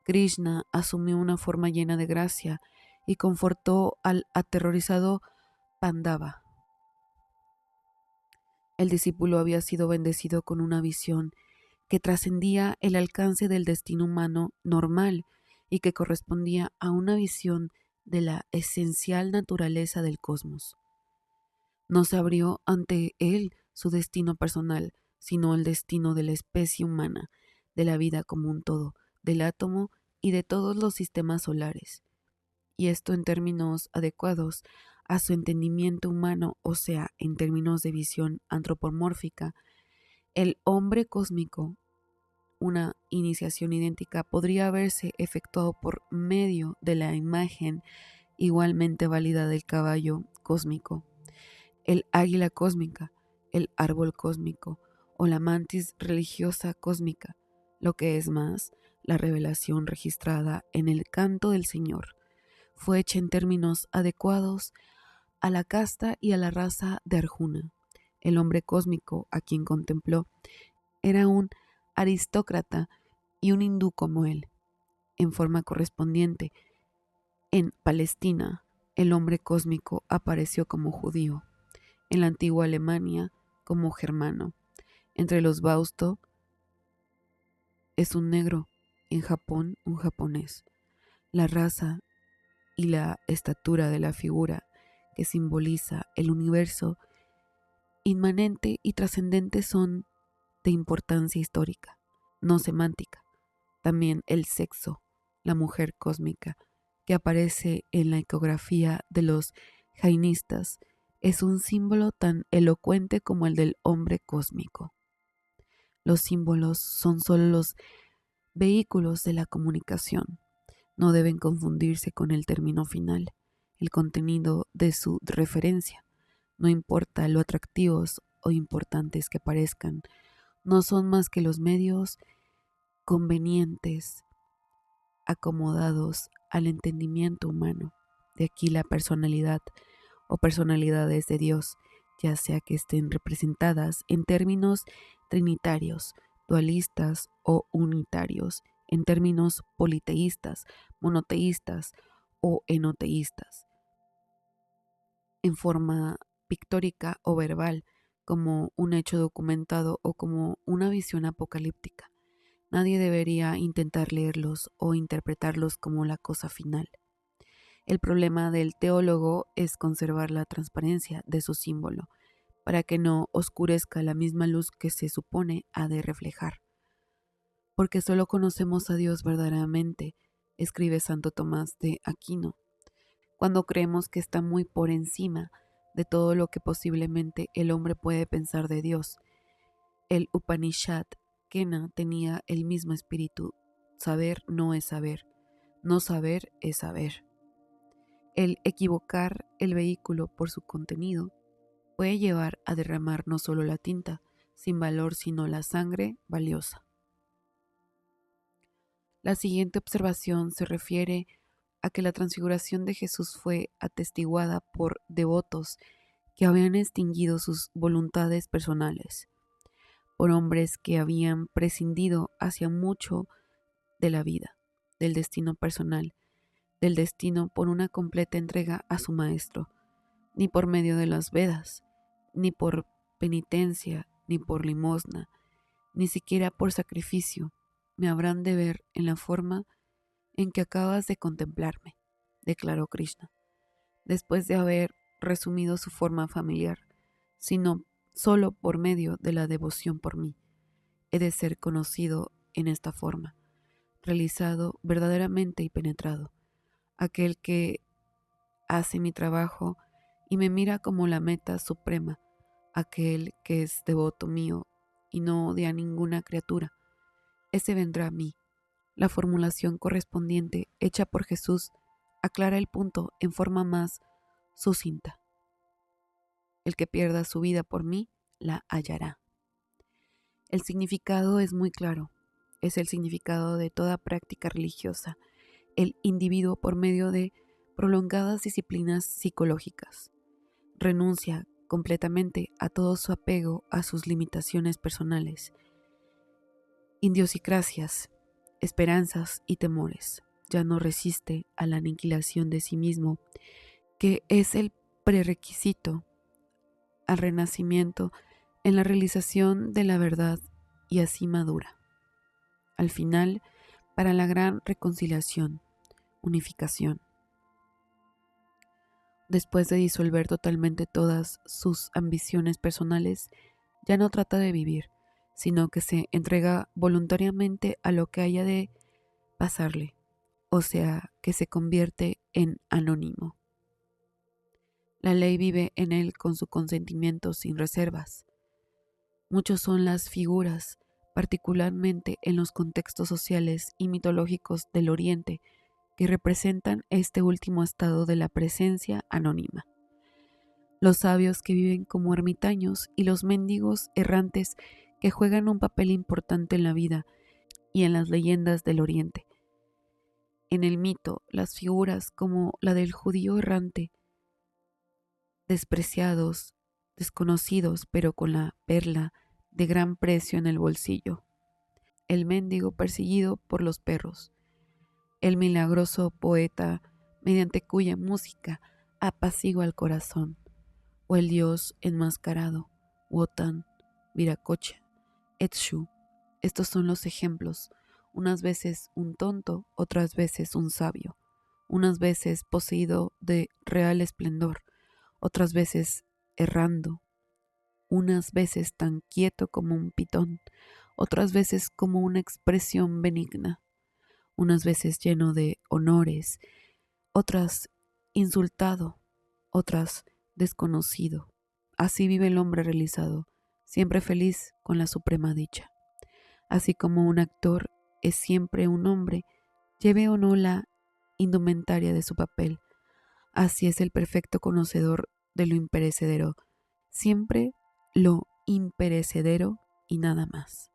Krishna asumió una forma llena de gracia y confortó al aterrorizado Pandava. El discípulo había sido bendecido con una visión que trascendía el alcance del destino humano normal y que correspondía a una visión de la esencial naturaleza del cosmos. No se abrió ante él su destino personal, sino el destino de la especie humana, de la vida como un todo, del átomo y de todos los sistemas solares. Y esto en términos adecuados a su entendimiento humano, o sea, en términos de visión antropomórfica, el hombre cósmico, una iniciación idéntica, podría haberse efectuado por medio de la imagen igualmente válida del caballo cósmico, el águila cósmica, el árbol cósmico o la mantis religiosa cósmica, lo que es más, la revelación registrada en el canto del Señor fue hecha en términos adecuados a la casta y a la raza de Arjuna. El hombre cósmico a quien contempló era un aristócrata y un hindú como él. En forma correspondiente, en Palestina, el hombre cósmico apareció como judío, en la antigua Alemania como germano, entre los Bausto es un negro, en Japón un japonés. La raza y la estatura de la figura que simboliza el universo inmanente y trascendente son de importancia histórica, no semántica. También el sexo, la mujer cósmica, que aparece en la icografía de los jainistas, es un símbolo tan elocuente como el del hombre cósmico. Los símbolos son solo los vehículos de la comunicación. No deben confundirse con el término final, el contenido de su referencia. No importa lo atractivos o importantes que parezcan, no son más que los medios convenientes, acomodados al entendimiento humano. De aquí la personalidad o personalidades de Dios, ya sea que estén representadas en términos trinitarios, dualistas o unitarios, en términos politeístas, monoteístas o enoteístas, en forma pictórica o verbal, como un hecho documentado o como una visión apocalíptica. Nadie debería intentar leerlos o interpretarlos como la cosa final. El problema del teólogo es conservar la transparencia de su símbolo, para que no oscurezca la misma luz que se supone ha de reflejar. Porque solo conocemos a Dios verdaderamente escribe Santo Tomás de Aquino, cuando creemos que está muy por encima de todo lo que posiblemente el hombre puede pensar de Dios. El Upanishad Kena tenía el mismo espíritu. Saber no es saber, no saber es saber. El equivocar el vehículo por su contenido puede llevar a derramar no solo la tinta sin valor, sino la sangre valiosa. La siguiente observación se refiere a que la transfiguración de Jesús fue atestiguada por devotos que habían extinguido sus voluntades personales, por hombres que habían prescindido hacia mucho de la vida, del destino personal, del destino por una completa entrega a su Maestro, ni por medio de las Vedas, ni por penitencia, ni por limosna, ni siquiera por sacrificio, me habrán de ver en la forma en que acabas de contemplarme, declaró Krishna, después de haber resumido su forma familiar, sino solo por medio de la devoción por mí. He de ser conocido en esta forma, realizado verdaderamente y penetrado, aquel que hace mi trabajo y me mira como la meta suprema, aquel que es devoto mío y no odia a ninguna criatura, ese vendrá a mí. La formulación correspondiente hecha por Jesús aclara el punto en forma más sucinta. El que pierda su vida por mí, la hallará. El significado es muy claro. Es el significado de toda práctica religiosa. El individuo, por medio de prolongadas disciplinas psicológicas, renuncia completamente a todo su apego a sus limitaciones personales, idiosincrasias, esperanzas y temores. Ya no resiste a la aniquilación de sí mismo, que es el prerequisito al renacimiento en la realización de la verdad, y así madura. Al final, para la gran reconciliación, unificación. Después de disolver totalmente todas sus ambiciones personales, ya no trata de vivir, sino que se entrega voluntariamente a lo que haya de pasarle, o sea, que se convierte en anónimo. La ley vive en él con su consentimiento sin reservas. Muchos son las figuras, particularmente en los contextos sociales y mitológicos del Oriente, que representan este último estado de la presencia anónima. Los sabios que viven como ermitaños y los mendigos errantes que juegan un papel importante en la vida y en las leyendas del Oriente. En el mito, las figuras como la del judío errante, despreciados, desconocidos, pero con la perla de gran precio en el bolsillo. El mendigo perseguido por los perros. El milagroso poeta mediante cuya música apacigua el corazón. O el dios enmascarado, Wotan, Viracocha, Etshu. Estos son los ejemplos, unas veces un tonto, otras veces un sabio, unas veces poseído de real esplendor, otras veces errando, unas veces tan quieto como un pitón, otras veces como una expresión benigna, unas veces lleno de honores, otras insultado, otras desconocido. Así vive el hombre realizado, siempre feliz con la suprema dicha. Así como un actor es siempre un hombre, lleve o no la indumentaria de su papel, así es el perfecto conocedor de lo imperecedero, siempre lo imperecedero y nada más.